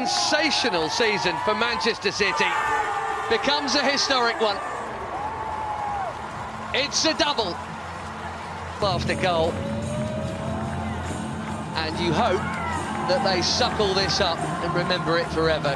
sensational season for Manchester City becomes a historic one. It's a double after goal, and you hope that they suckle this up and remember it forever.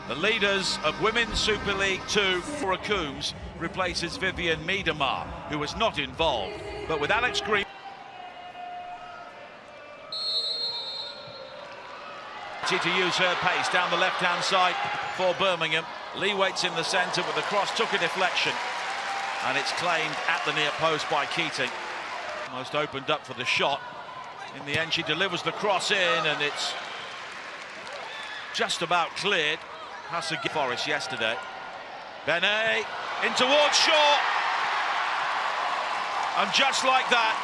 The leaders of Women's Super League 2, Laura Coombs, replaces Vivian Miedemar, who was not involved. But with Alex Green... to use her pace down the left-hand side for Birmingham. Lee waits in the centre with the cross, took a deflection. And it's claimed at the near post by Keating. Almost opened up for the shot. In the end, she delivers the cross in, and it's just about cleared. Has to get Forest yesterday. Benet in towards Shaw. And just like that,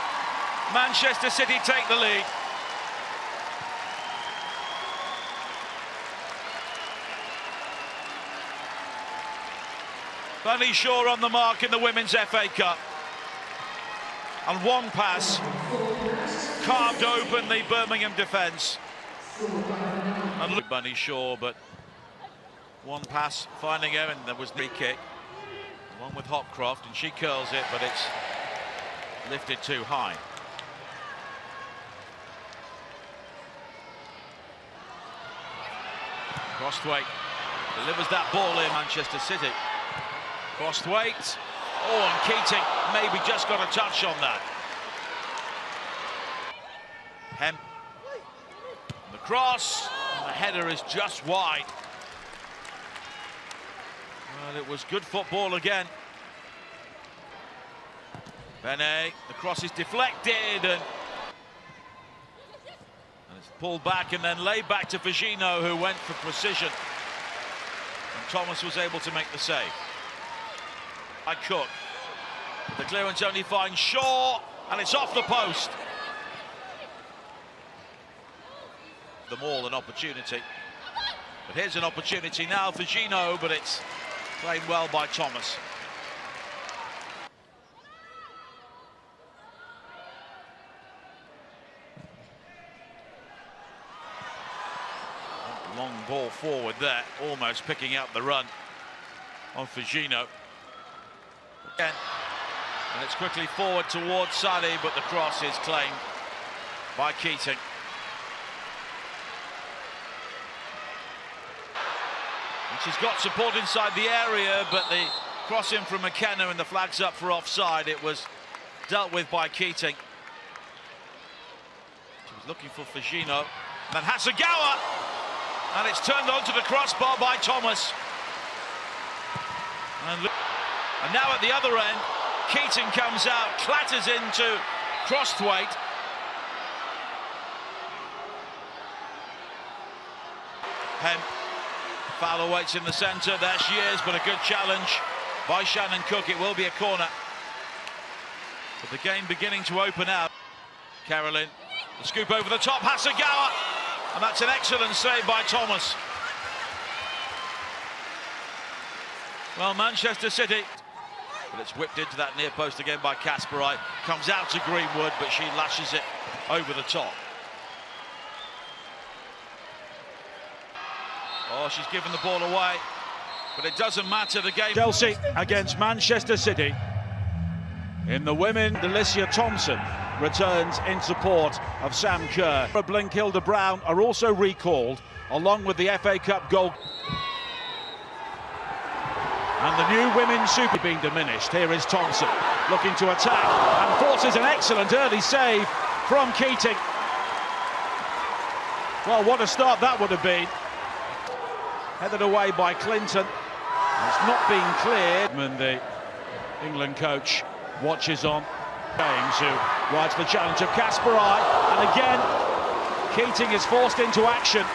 Manchester City take the lead. Bunny Shaw on the mark in the Women's FA Cup. And one pass carved open the Birmingham defence. And look, Bunny Shaw, but one pass finding her, and there was the kick. One with Hopcroft, and she curls it, but it's lifted too high. Crosthwaite delivers that ball in. Manchester City. Crosthwaite. Oh, and Keating maybe just got a touch on that. Hemp. The cross, and the header is just wide. Well, it was good football again. Bene, the cross is deflected and it's pulled back and then laid back to Virgino, who went for precision. And Thomas was able to make the save. By Cook. The clearance only finds Shaw, and it's off the post. Them all an opportunity. But here's an opportunity now for Gino, but it's played well by Thomas. Long ball forward there, almost picking up the run on Firgino. Again, and it's quickly forward towards Sadi, but the cross is claimed by Keating. And she's got support inside the area, but the cross in from McKenna and the flag's up for offside. It was dealt with by Keating. She was looking for Firgino. And then Hasegawa, and it's turned onto the crossbar by Thomas. And now at the other end, Keating comes out, clatters into Crosthwaite. Hemp, foul awaits in the centre, there she is, but a good challenge by Shannon Cook. It will be a corner. But the game beginning to open out. Carolyn, the scoop over the top, Hasegawa, and that's an excellent save by Thomas. Well, Manchester City, but it's whipped into that near post again by Kasperite. Comes out to Greenwood, but she lashes it over the top. Oh, she's given the ball away, but it doesn't matter. The game. Chelsea against Manchester City. In the women, Delicia Thompson returns in support of Sam Kerr. Blinkilda Brown are also recalled, along with the FA Cup goal. And the new women's Super being diminished. Here is Thompson looking to attack and forces an excellent early save from Keating. Well, what a start that would have been. Headed away by Clinton. It's not been cleared. And the England coach watches on. James, who rides the challenge of Kasperite. And again, Keating is forced into action.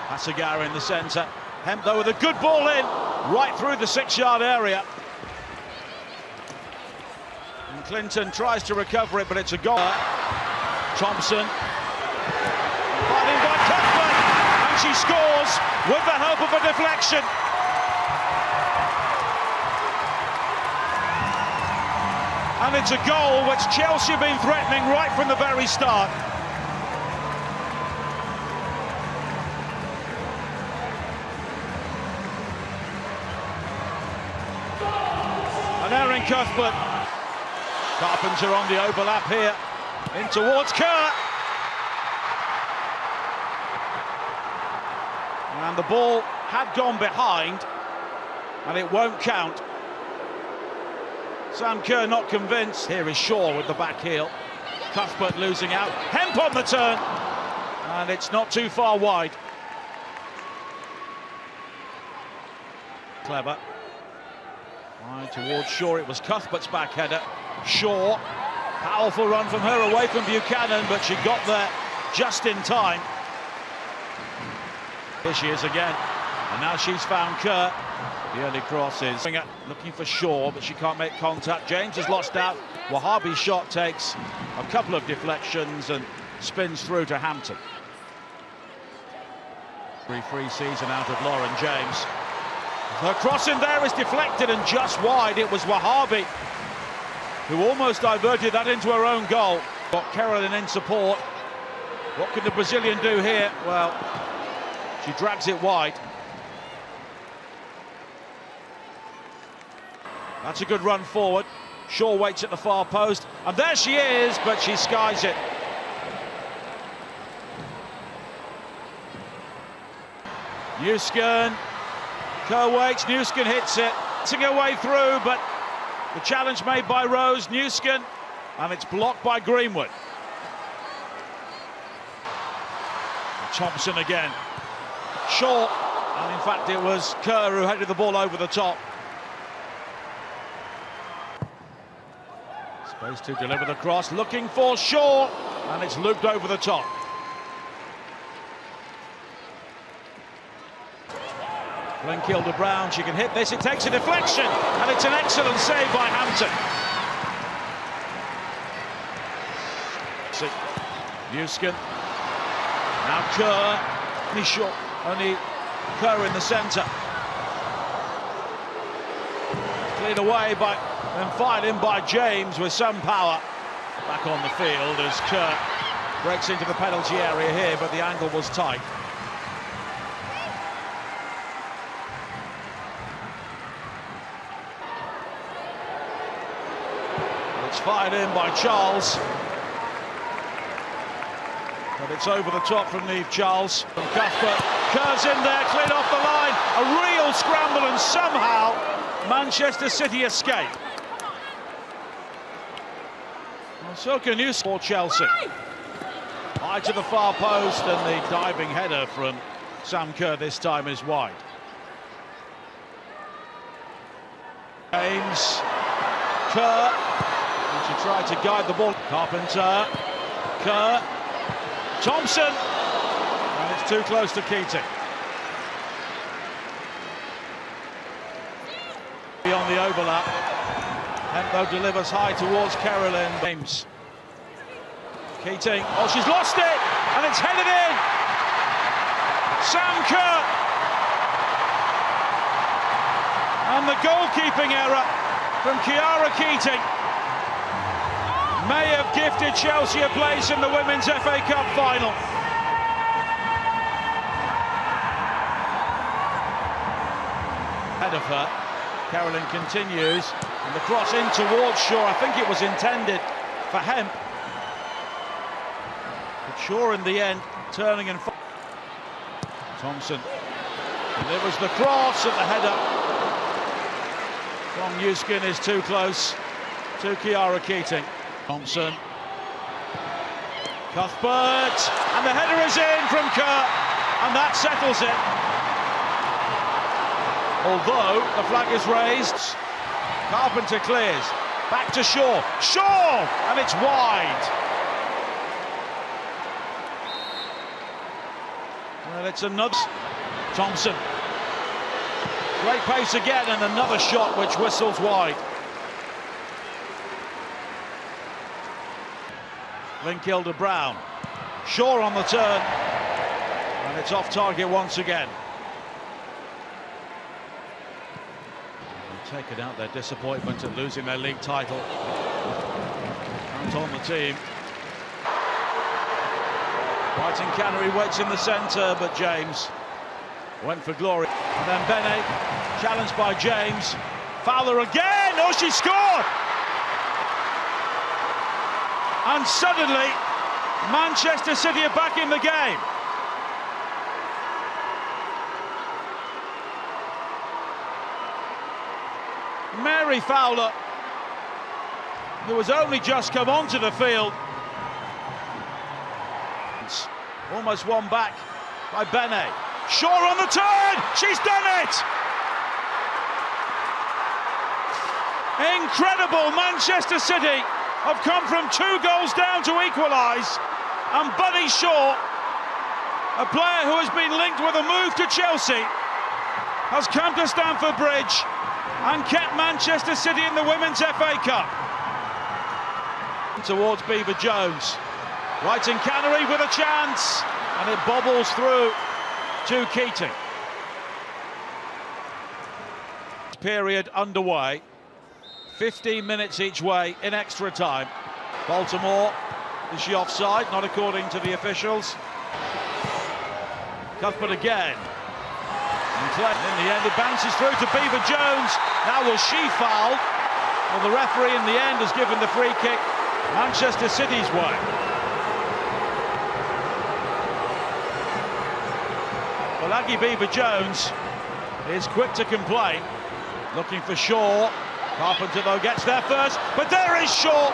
Hasegawa in the centre. Hemp, though, with a good ball in, right through the 6-yard area. And Clinton tries to recover it, but it's a goal. Thompson. Fighting by Cuthbert, and she scores with the help of a deflection. And it's a goal which Chelsea have been threatening right from the very start. And Erin Cuthbert. Carpenter on the overlap here. In towards Kerr. And the ball had gone behind, and it won't count. Sam Kerr not convinced. Here is Shaw with the back heel. Cuthbert losing out. Hemp on the turn, and it's not too far wide. Clever. Right towards Shaw. It was Cuthbert's back header. Shaw, powerful run from her away from Buchanan, but she got there just in time. Here she is again, and now she's found Kerr. The early cross is looking for Shaw, but she can't make contact. James has lost out. Wahhabi's shot takes a couple of deflections and spins through to Hampton. Free season out of Lauren James. Her cross in there is deflected and just wide. It was Wahhabi who almost diverted that into her own goal. Got Carolyn in support. What can the Brazilian do here? Well, she drags it wide. That's a good run forward. Shaw waits at the far post, and there she is, but she skies it. Newskin. Kerr waits, Newskin hits it. Hitting her way through, but the challenge made by Rose. Newskin and it's blocked by Greenwood. Thompson again. Short, and in fact it was Kerr who headed the ball over the top. Space to deliver the cross, looking for Shaw, and it's looped over the top. Glenkilde Brown, she can hit this, it takes a deflection, and it's an excellent save by Hampton. Newskin, now Kerr, only Kerr in the centre. Cleared away by, and fired in by James with some power. Back on the field as Kerr breaks into the penalty area here, but the angle was tight. It's fired in by Charles. But it's over the top from Niamh Charles. From Cuthbert, Kerr's in there, cleared off the line. A real scramble, and somehow Manchester City escape. Well, so can you score Chelsea. High to the far post, and the diving header from Sam Kerr this time is wide. James, Kerr, and she tried to guide the ball. Carpenter, Kerr, Thompson, and it's too close to Keating. Beyond the overlap, Hemphill delivers high towards Carolyn. James, Keating, oh, she's lost it, and it's headed in. Sam Kerr, and the goalkeeping error from Chiara Keating may have gifted Chelsea a place in the Women's FA Cup final. Ahead of her, Carolyn continues, and the cross in towards Shaw. I think it was intended for Hemp, but Shaw in the end turning and Thompson delivers the cross, and the header from Newskin is too close to Chiara Keating. Thompson, Cuthbert, and the header is in from Kerr, and that settles it. Although the flag is raised, Carpenter clears, back to Shaw, and it's wide. Well, it's another. Thompson, great pace again, and another shot which whistles wide. Glenkilde Brown, Shaw on the turn, and it's off target once again. They've taken out their disappointment at losing their league title. Count on the team. Whiting Canary waits in the centre, but James went for glory. And then Bene, challenged by James. Fowler again, oh, she scored! And suddenly, Manchester City are back in the game. Mary Fowler, who has only just come onto the field, almost won back by Bene. Shaw on the turn, she's done it! Incredible. Manchester City have come from 2 goals down to equalise, and Bunny Shaw, a player who has been linked with a move to Chelsea, has come to Stamford Bridge and kept Manchester City in the Women's FA Cup. Towards Beaver Jones, Whiting Canary with a chance, and it bobbles through to Keating. Period underway. 15 minutes each way in extra time. Baltimore, is she offside? Not according to the officials. Cuthbert again. And in the end, it bounces through to Beaver Jones. Now, was she fouled? Well, the referee in the end has given the free kick Manchester City's way. Well, Aggie Beaver Jones is quick to complain. Looking for Shaw. Carpenter, though, gets there first, but there is Shaw,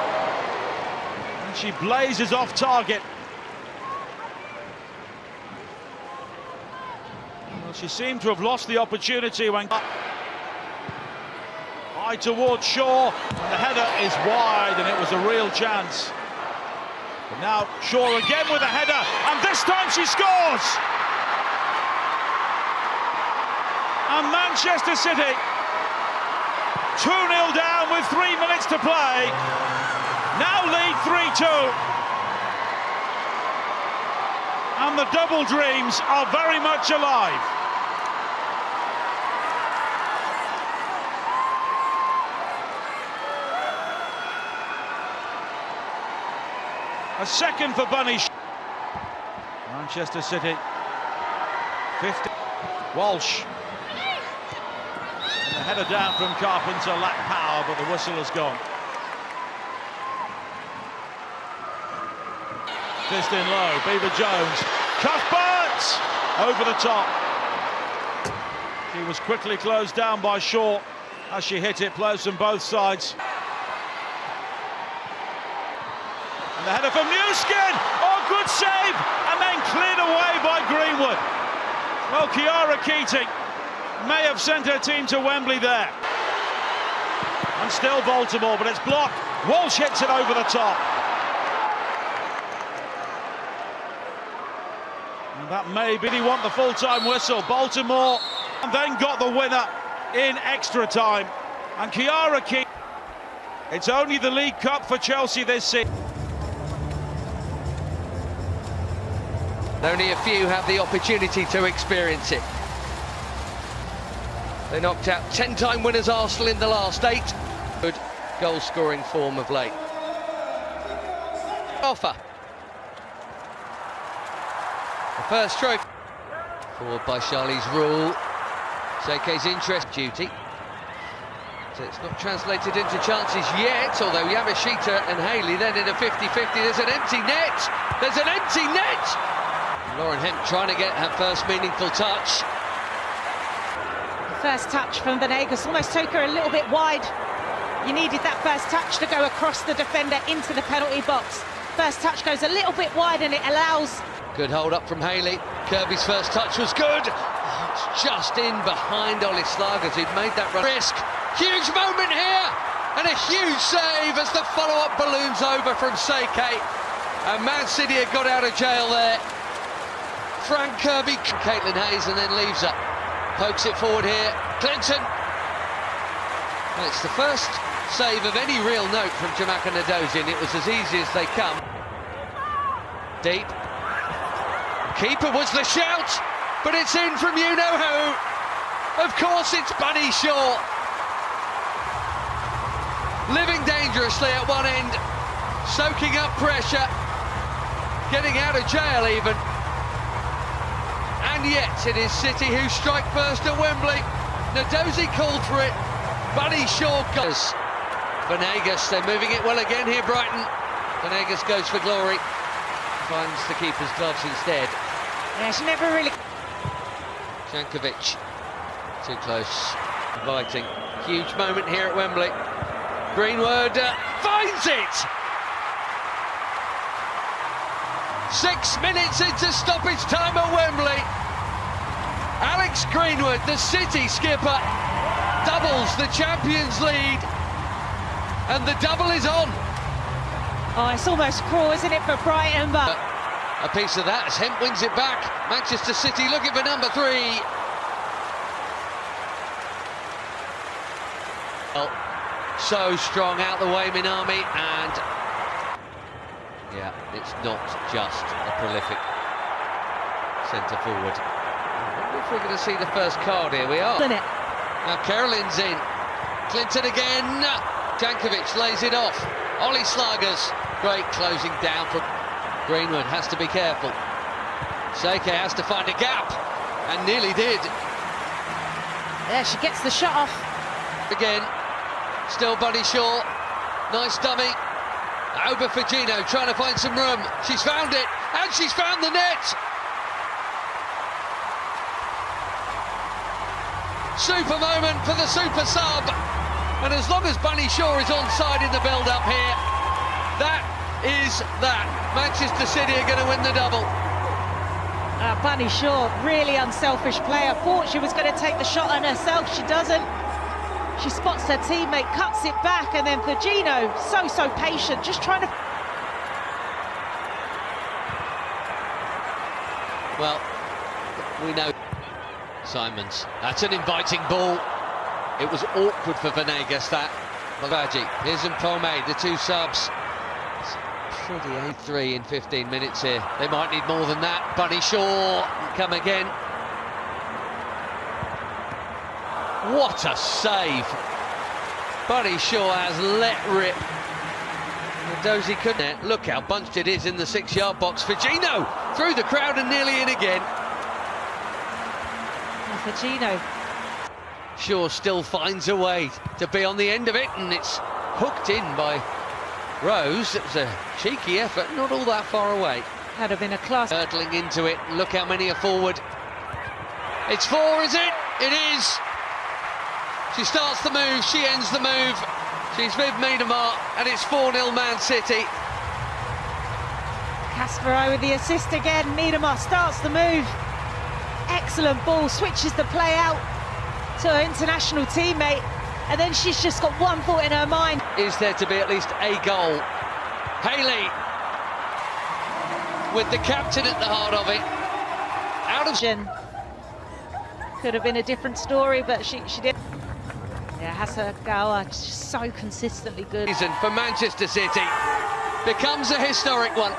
She blazes off target. Well, she seemed to have lost the opportunity when high towards Shaw, and the header is wide, and it was a real chance. But now Shaw again with a header, and this time she scores! And Manchester City 2-0 down with 3 minutes to play. Now lead 3-2. And the double dreams are very much alive. A second for Bunny. Manchester City 50. Walsh. And the header down from Carpenter lacked power, but the whistle has gone. Fist in low, Beaver Jones. Cuthbert! Over the top. He was quickly closed down by Shaw as she hit it, players from both sides. And the header from Newskin! Oh, good save! And then cleared away by Greenwood. Well, Chiara Keating may have sent her team to Wembley there. And still Baltimore, but it's blocked. Walsh hits it over the top. And that may be he want the full-time whistle. Baltimore and then got the winner in extra time. And Chiara Keating. It's only the League Cup for Chelsea this season. Only a few have the opportunity to experience it. They knocked out 10-time winners Arsenal in the last 8. Good goal-scoring form of late. Offer. The first trophy. Forward by Charlize Rule. Seke's interest duty. So it's not translated into chances yet, although Yamashita and Haley then in a 50-50. There's an empty net! There's an empty net! Lauren Hemp trying to get her first meaningful touch. First touch from Venegas almost took her a little bit wide. You needed that first touch to go across the defender into the penalty box. First touch goes a little bit wide and it allows... Good hold up from Haley. Kirby's first touch was good. Oh, it's just in behind Ollie Slagers, who'd made that run. Risk. Huge moment here. And a huge save as the follow-up balloons over from Seke. And Man City had got out of jail there. Frank Kirby, Caitlin Hayes, and then leaves her. Pokes it forward here. Clinton. And it's the first save of any real note from Jamaica Nadozian. It was as easy as they come. Deep. Keeper was the shout, but it's in from you-know-who. Of course it's Bunny Shaw. Living dangerously at one end, soaking up pressure, getting out of jail even. And yet it is City who strike first at Wembley. Nadozie called for it. Bunny Shaw goes. Venegas, they're moving it well again here, Brighton. Venegas goes for glory. Finds the keeper's gloves instead. Yeah, she never really... Jankovic, too close. Inviting. Huge moment here at Wembley. Greenwood finds it! 6 minutes into stoppage time at Wembley. Alex Greenwood, the City skipper, doubles the Champions lead. And the double is on. Oh, it's almost cruel, isn't it, for Brighton, but... A piece of that as Hemp wins it back. Manchester City looking for number 3. Well, so strong out the way, Minami, and... Yeah, it's not just a prolific centre forward. I wonder if we're going to see the first card here. We are. Now Carolyn's in. Clinton again. Jankovic lays it off. Ollie Slagers. Great closing down from Greenwood. Has to be careful. Seke has to find a gap. And nearly did. There, she gets the shot off. Again. Still Bunny Shaw. Nice dummy. Over for Gino, trying to find some room. She's found it, and she's found the net! Super moment for the super sub. And as long as Bunny Shaw is onside in the build-up here, that is that? Manchester City are going to win the double. Bunny Shaw, really unselfish player. Thought she was going to take the shot on herself. She doesn't. She spots her teammate, cuts it back, and then Virginia, so patient, just trying to... Well, we know Simons. That's an inviting ball. It was awkward for Venegas, that. Bavaji, here's Mpome, the two subs. Pretty 8-3 in 15 minutes here. They might need more than that. Bunny Shaw, come again. What a save. Bunny Shaw has let rip. Dozy couldn't. Look how bunched it is in the 6-yard box. Figino through the crowd and nearly in again. Figino. Shaw still finds a way to be on the end of it, and it's hooked in by Rose. It was a cheeky effort, not all that far away. Had have been a class. Hurtling into it. Look how many are forward. It's 4, is it? It is. She starts the move, she ends the move. She's with Miedemar, and it's 4-0 Man City. Kasparov with the assist again. Miedemar starts the move. Excellent ball, switches the play out to her international teammate, and then she's just got one thought in her mind. Is there to be at least a goal? Haley, with the captain at the heart of it. Out of... Could have been a different story, but she did. Yeah, Hasagawa just so consistently good. Season for Manchester City becomes a historic one.